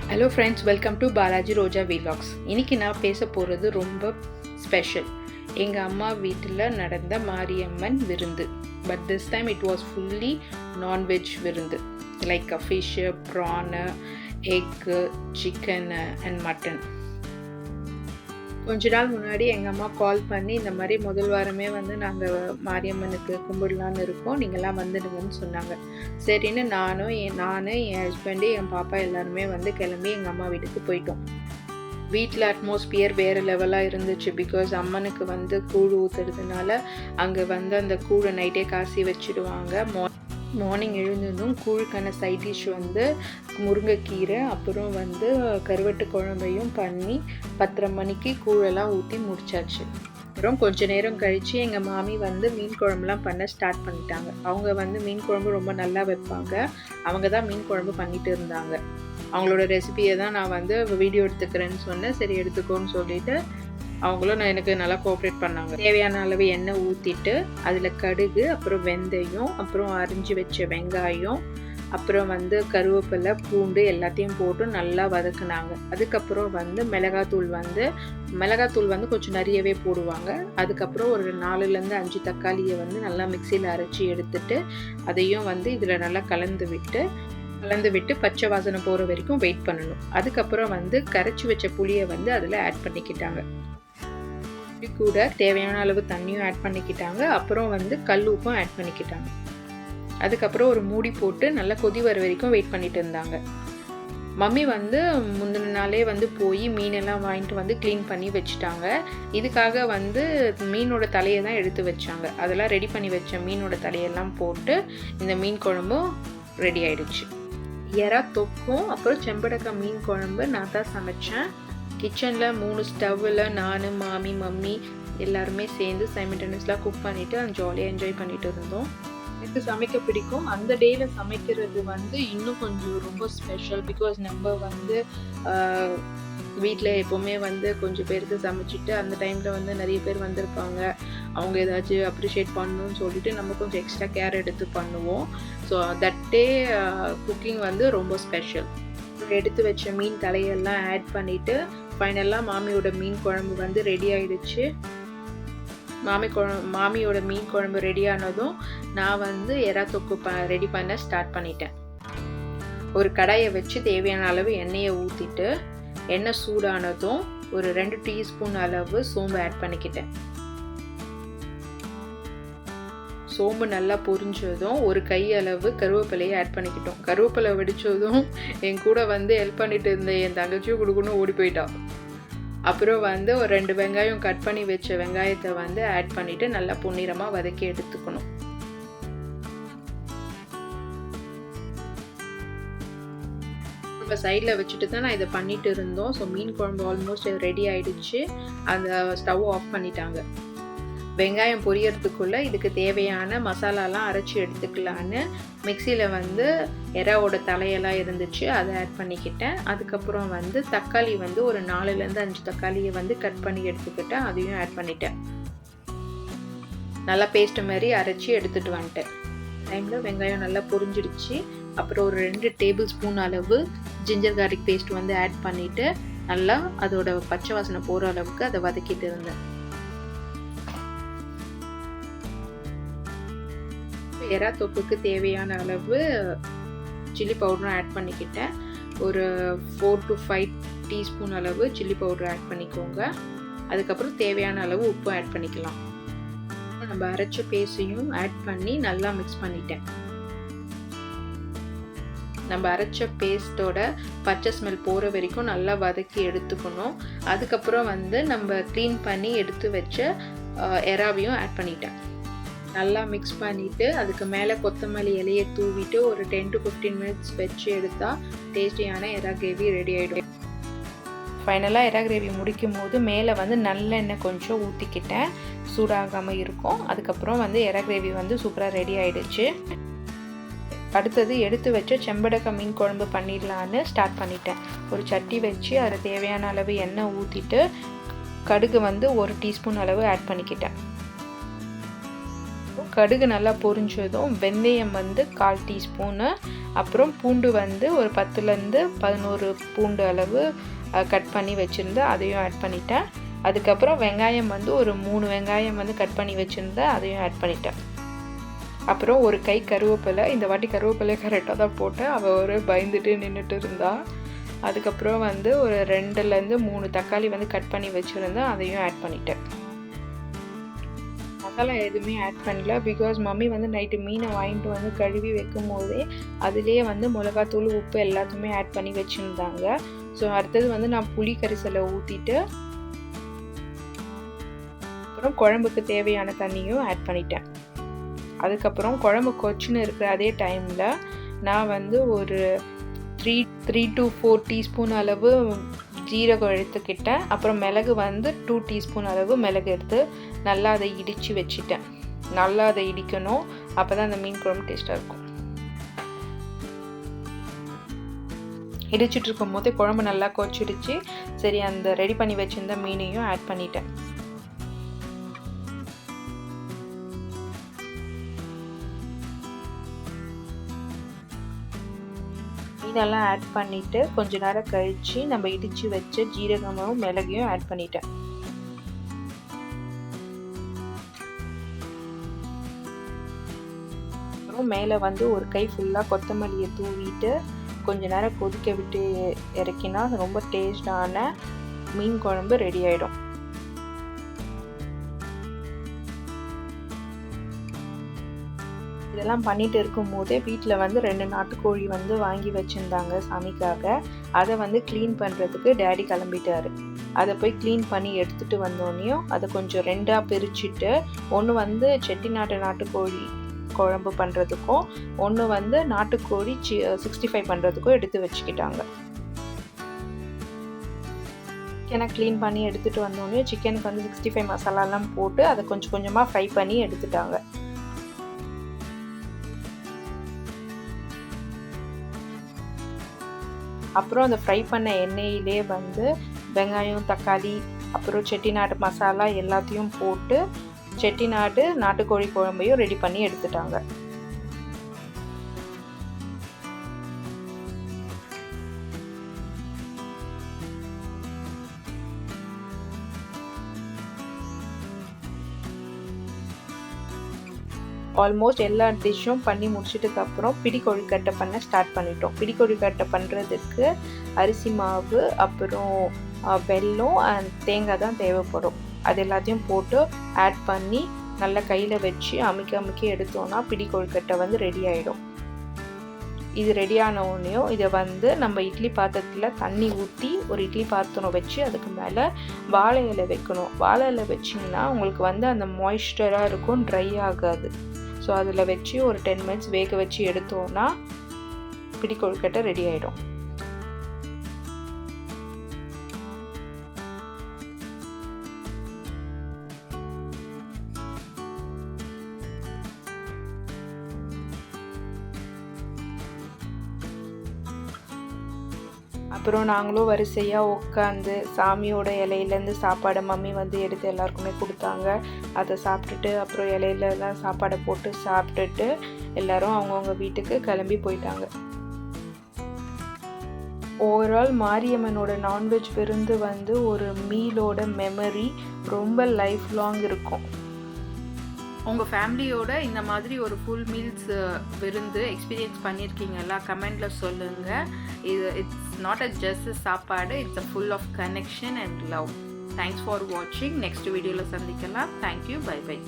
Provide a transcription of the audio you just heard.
Hello friends, welcome to Balaji Roja vlogs. இன்றைக்கி நான் பேச போகிறது ரொம்ப ஸ்பெஷல். எங்கள் அம்மா வீட்டில் நடந்த மாரியம்மன் விருந்து. But this time it was fully non veg விருந்து. Like fish, prawn, egg, chicken and mutton. கொஞ்ச நாள் முன்னாடி எங்கள் அம்மா கால் பண்ணி இந்த மாதிரி முதல் வாரமே நாங்கள் மாரியம்மனுக்கு கும்பிடலான்னு இருக்கோம், நீங்கள்லாம் வந்துடுங்கன்னு சொன்னாங்க. சரின்னு நானும் என் ஹஸ்பண்டு, என் பாப்பா எல்லாருமே கிளம்பி எங்கள் அம்மா வீட்டுக்கு போயிட்டோம். வீட்டில் அட்மாஸ்பியர் வேறு லெவலாக இருந்துச்சு. பிகாஸ் அம்மனுக்கு கூழ் ஊற்றுறதுனால அங்கே அந்த கூழை நைட்டே காசி வச்சுடுவாங்க. மார்னிங் எழுந்ததும் கூழுக்கான சைட் டிஷ் முருங்கைக்கீரை, அப்புறம் கருவாட்டு குழம்பையும் பண்ணி 10:30 மணிக்கு கூழெல்லாம் ஊற்றி முடிச்சாச்சு. அப்புறம் கொஞ்ச நேரம் கழித்து எங்கள் மாமி மீன் குழம்புலாம் பண்ண ஸ்டார்ட் பண்ணிட்டாங்க. அவங்க மீன் குழம்பு ரொம்ப நல்லா வைப்பாங்க. அவங்க தான் மீன் குழம்பு பண்ணிட்டு இருந்தாங்க. அவங்களோட ரெசிபியை தான் நான் வீடியோ எடுத்துக்கிறேன்னு சொன்னேன். சரி எடுத்துக்கோன்னு சொல்லிட்டு அவங்களும் எனக்கு நல்லா கோஆப்ரேட் பண்ணாங்க. தேவையான அளவு எண்ணெய் ஊற்றிட்டு அதில் கடுகு, அப்புறம் வெந்தயம், அப்புறம் அரிஞ்சு வச்ச வெங்காயம், அப்புறம் கருவேப்பிலை, பூண்டு எல்லாத்தையும் போட்டு நல்லா வதக்குனாங்க. அதுக்கப்புறம் மிளகாத்தூள் கொஞ்சம் நிறையவே போடுவாங்க. அதுக்கப்புறம் ஒரு 4-5 தக்காளியை நல்லா மிக்சியில் அரைச்சி எடுத்துட்டு அதையும் இதில் நல்லா கலந்து விட்டு பச்சை வாசனை போகிற வரைக்கும் வெயிட் பண்ணணும். அதுக்கப்புறம் கரைச்சி வச்ச புளியை அதில் ஆட் பண்ணிக்கிட்டாங்க. கூட தேவையான அளவு தண்ணியும் ஆட் பண்ணிக்கிட்டாங்க. அப்புறம் கல் உப்பும் ஆட் பண்ணிக்கிட்டாங்க. அதுக்கப்புறம் ஒரு மூடி போட்டு நல்லா கொதி வர வரைக்கும் வெயிட் பண்ணிட்டு இருந்தாங்க. மம்மி முந்தின நாளே போய் மீனெல்லாம் வாங்கிட்டு க்ளீன் பண்ணி வச்சுட்டாங்க. இதுக்காக மீனோட தலையை தான் எடுத்து வச்சாங்க. அதெல்லாம் ரெடி பண்ணி வச்ச மீனோட தலையெல்லாம் போட்டு இந்த மீன் குழம்பும் ரெடி ஆயிடுச்சு. எறா தொக்கும் அப்புறம் செம்படக்காய் மீன் குழம்பு நான் தான் சமைச்சேன். கிச்சனில் 3 ஸ்டவ்வில் நான், மாமி, மம்மி எல்லாருமே சேர்ந்து சைமல்டேனியஸாக குக் பண்ணிவிட்டு ஜாலியாக என்ஜாய் பண்ணிட்டு இருந்தோம். எனக்கு சமைக்க பிடிக்கும். அந்த டேயில் சமைக்கிறது இன்னும் கொஞ்சம் ரொம்ப ஸ்பெஷல். பிகாஸ் நம்ம வீட்டில் எப்போவுமே கொஞ்சம் பேருக்கு சமைச்சிட்டு அந்த டைமில் நிறைய பேர் வந்திருப்பாங்க. அவங்க ஏதாச்சும் அப்ரிஷியேட் பண்ணணும்னு சொல்லிட்டு நம்ம கொஞ்சம் எக்ஸ்ட்ரா கேர் எடுத்து பண்ணுவோம். ஸோ தட் டே குக்கிங் ரொம்ப ஸ்பெஷல். எடுத்து வச்ச மீன் தலையெல்லாம் ஆட் பண்ணிவிட்டு ஃபைனலாக மாமியோட மீன் குழம்பு ரெடி ஆகிடுச்சு. மாமியோட மீன் குழம்பு ரெடி ஆனதும் நான் எறா தொக்கு ரெடி பண்ண ஸ்டார்ட் பண்ணிட்டேன். ஒரு கடாயை வச்சு தேவையான அளவு எண்ணெயை ஊற்றிட்டு எண்ணெய் சூடானதும் ஒரு 2 டீஸ்பூன் அளவு சோம்பு ஆட் பண்ணிக்கிட்டேன். சோம்பு நல்லா பொரிஞ்சதும் ஒரு கை அளவு கருவேப்பிலையை ஆட் பண்ணிக்கிட்டோம். கருவேப்பிலை வெடிச்சதும் என் கூட ஹெல்ப் பண்ணிட்டு இருந்த என் தங்கச்சியும் கொடுக்கணும் ஓடி போயிட்டான். அப்புறம் ஒரு 2 வெங்காயம் கட் பண்ணி வச்ச வெங்காயத்தை ஆட் பண்ணிட்டு நல்லா பொன்னிறமாக வதக்கி எடுத்துக்கணும். நம்ம சைடில் வச்சுட்டு தான் நான் இதை பண்ணிட்டு இருந்தோம். ஸோ மீன் குழம்பு ஆல்மோஸ்ட் ரெடி ஆயிடுச்சு. அந்த ஸ்டவ் ஆஃப் பண்ணிட்டாங்க. வெங்காயம் பொரியறதுக்குள்ளே இதுக்கு தேவையான மசாலாலாம் அரைச்சி எடுத்துக்கலான்னு மிக்சியில் எறாவோட தலையெல்லாம் இருந்துச்சு, அதை ஆட் பண்ணிக்கிட்டேன். அதுக்கப்புறம் தக்காளி ஒரு 4-5 தக்காளியை கட் பண்ணி எடுத்துக்கிட்டேன். அதையும் ஆட் பண்ணிட்டேன். நல்லா பேஸ்ட் மாதிரி அரைச்சி எடுத்துகிட்டு வந்துட்டேன். டைமில் வெங்காயம் நல்லா பொரிஞ்சிடுச்சு. அப்புறம் ஒரு 2 டேபிள் ஸ்பூன் அளவு ஜிஞ்சர் கார்லிக் பேஸ்ட் ஆட் பண்ணிவிட்டு நல்லா அதோட பச்சை வாசனை போகிற அளவுக்கு அதை வதக்கிட்டு இருந்தேன். எறா தொப்புக்கு தேவையான அளவு சில்லி பவுடரும் ஆட் பண்ணிக்கிட்டேன். ஒரு 4 to 5 டீஸ்பூன் அளவு சில்லி பவுடர் ஆட் பண்ணிக்கோங்க. அதுக்கப்புறம் தேவையான அளவு உப்பு ஆட் பண்ணிக்கலாம். நம்ம அரைச்ச பேஸ்டையும் ஆட் பண்ணி நல்லா மிக்ஸ் பண்ணிட்டேன். நம்ம அரைச்ச பேஸ்ட்டோட பச்சை ஸ்மெல் போகிற வரைக்கும் நல்லா வதக்கி எடுத்துக்கணும். அதுக்கப்புறம் நம்ம க்ளீன் பண்ணி எடுத்து வச்ச எறாவையும் ஆட் பண்ணிட்டேன். நல்லா மிக்ஸ் பண்ணிவிட்டு அதுக்கு மேலே கொத்தமல்லி இலையை தூவிட்டு ஒரு 10 to 15 மினிட்ஸ் வச்சு எடுத்தால் டேஸ்டியான எறா கிரேவி ரெடி ஆகிடும். ஃபைனலாக எறா கிரேவி முடிக்கும் போது மேலே நல்லெண்ணெய் கொஞ்சம் ஊற்றிக்கிட்டேன், சூடாகாமல் இருக்கும். அதுக்கப்புறம் எறா கிரேவி சூப்பராக ரெடி ஆகிடுச்சு. அடுத்தது எடுத்து வச்ச செம்படக்காய் மீன் குழம்பு பண்ணிடலான்னு ஸ்டார்ட் பண்ணிட்டேன். ஒரு சட்டி வச்சு அதில் தேவையான அளவு எண்ணெய் ஊற்றிட்டு கடுகு 1 டீஸ்பூன் அளவு ஆட் பண்ணிக்கிட்டேன். கடுகு நல்லா பொரிஞ்சதும் வெந்தயம் வந்து 1/4 டீஸ்பூனு, அப்புறம் பூண்டு வந்து ஒரு 10லேருந்து 11 பூண்டு அளவு கட் பண்ணி வச்சுருந்தேன், அதையும் ஆட் பண்ணிட்டேன். அதுக்கப்புறம் வெங்காயம் வந்து ஒரு 3 வெங்காயம் வந்து கட் பண்ணி வச்சுருந்தேன், அதையும் ஆட் பண்ணிட்டேன். அப்புறம் ஒரு கை கருவேப்பிலை, இந்த வாட்டி கருவேப்பிலை கரெக்டாக தான் போட்டேன், அவள் ஒரு பயந்துட்டு நின்றுட்டு இருந்தா. அதுக்கப்புறம் வந்து ஒரு 2லேருந்து 3 தக்காளி வந்து கட் பண்ணி வச்சுருந்தேன், அதையும் ஆட் பண்ணிட்டேன். மசாலா எதுவுமே ஆட் பண்ணல, பிகாஸ் மம்மி வந்து நைட்டு மீனை வாங்கிட்டு வந்து கழுவி வைக்கும் போதே அதுலேயே வந்து மிளகாத்தூள் உப்பு எல்லாத்தையுமே ஆட் பண்ணி வச்சுருந்தாங்க. ஸோ அடுத்தது வந்து நான் புளி கரைசலை ஊற்றிட்டு அப்புறம் குழம்புக்கு தேவையான தண்ணியும் ஆட் பண்ணிட்டேன். அதுக்கப்புறம் குழம்பு கொச்சின்னு இருக்கிற அதே டைமில் நான் வந்து ஒரு 3 to 4 டீஸ்பூன் அளவு ஜீரகம் எடுத்துக்கிட்டேன். அப்புறம் மிளகு வந்து 2 டீஸ்பூன் அளவு மிளகு எடுத்து நல்லா அதை இடித்து வச்சுட்டேன். நல்லா அதை இடிக்கணும், அப்போ தான் அந்த மீன் குழம்பு டேஸ்ட்டாக இருக்கும். இடிச்சிட்டு இருக்கும் போதே குழம்பு நல்லா கொச்சிடுச்சு. சரி, அந்த ரெடி பண்ணி வச்சுருந்த மீனையும் ஆட் பண்ணிட்டேன். மீனெல்லாம் ஆட் பண்ணிவிட்டு கொஞ்ச நேரம் கழித்து நம்ம இடித்து வச்ச ஜீரகமும் மிளகையும் ஆட் பண்ணிட்டேன். அப்புறம் மேலே வந்து ஒரு கை ஃபுல்லாக கொத்தமல்லியை தூவிட்டு கொஞ்ச நேரம் கொதிக்க விட்டு இறக்கினா ரொம்ப டேஸ்டான மீன் குழம்பு ரெடி ஆகிடும். இதெல்லாம் பண்ணிட்டு இருக்கும் போதே வீட்டில் வந்து 2 நாட்டுக்கோழி வந்து வாங்கி வச்சுருந்தாங்க சாமிக்காக. அதை வந்து க்ளீன் பண்ணுறதுக்கு டேடி கிளம்பிட்டாரு. அதை போய் க்ளீன் பண்ணி எடுத்துகிட்டு வந்தோடனையும் அதை கொஞ்சம் 2ஆக பிரிச்சுட்டு, ஒன்று வந்து செட்டிநாட்டு நாட்டுக்கோழி குழம்பு பண்ணுறதுக்கும், ஒன்று வந்து நாட்டுக்கோழி 65 பண்ணுறதுக்கும் எடுத்து வச்சுக்கிட்டாங்க. சிக்கனை க்ளீன் பண்ணி எடுத்துகிட்டு வந்தோடனே சிக்கனுக்கு வந்து 65 மசாலாலாம் போட்டு அதை கொஞ்சம் கொஞ்சமாக ஃப்ரை பண்ணி எடுத்துட்டாங்க. அப்புறம் அந்த ஃப்ரை பண்ண எண்ணெயிலே வந்து வெங்காயம், தக்காளி, அப்புறம் செட்டிநாடு மசாலா எல்லாத்தையும் போட்டு செட்டிநாடு நாட்டுக்கோழி குழம்பையும் ரெடி பண்ணி எடுத்துட்டாங்க. ஆல்மோஸ்ட் எல்லா டிஷ்ஷும் பண்ணி முடிச்சிட்டுக்கப்புறம் பிடி கொழுக்கட்டை பண்ண ஸ்டார்ட் பண்ணிட்டோம். பிடி கொழுக்கட்டை பண்ணுறதுக்கு அரிசி மாவு, அப்புறம் வெல்லம் அண்ட் தேங்காய் தான் தேவைப்படும். அது எல்லாத்தையும் போட்டு ஆட் பண்ணி நல்லா கையில் வச்சு அமுக்கி எடுத்தோன்னா பிடி கொழுக்கட்டை வந்து ரெடி ஆகிடும். இது ரெடியான உடனேயும் இதை வந்து நம்ம இட்லி பாத்திரத்தில் தண்ணி ஊற்றி ஒரு இட்லி பாத்திரம் வச்சு அதுக்கு மேலே வாழை இலை வைக்கணும். வாழை இலை வச்சிங்கன்னா உங்களுக்கு வந்து அந்த மாய்ஸ்சராக இருக்கும், ட்ரை ஆகாது. ஸோ அதில் வச்சு ஒரு 10 மினிட்ஸ் வேக வச்சு எடுத்தோன்னா பிடி கொழுக்கட்டை ரெடி ஆகிடும். அப்புறம் நாங்களும் வரிசையாக உட்காந்து சாமியோட இலையிலேருந்து சாப்பாடை மம்மி வந்து எடுத்து எல்லாருக்குமே கொடுத்தாங்க. அதை சாப்பிட்டுட்டு அப்புறம் இலையிலலாம் சாப்பாடை போட்டு சாப்பிட்டுட்டு எல்லோரும் அவங்கவுங்க வீட்டுக்கு கிளம்பி போயிட்டாங்க. ஓவரால் மாரியம்மனோட நான்வெஜ் விருந்து வந்து ஒரு மீலோட மெமரி ரொம்ப லைஃப் லாங் இருக்கும். உங்கள் ஃபேமிலியோட இந்த மாதிரி ஒரு ஃபுல் மீல்ஸ் விருந்து எக்ஸ்பீரியன்ஸ் பண்ணியிருக்கீங்களா? கமெண்டில் சொல்லுங்கள். இட்ஸ் நாட் ஜஸ்ட் சாப்பாடு, it's a full of connection and love. Thanks for வாட்சிங். நெக்ஸ்ட் வீடியோவில் சந்திக்கலாம். தேங்க்யூ. Bye by.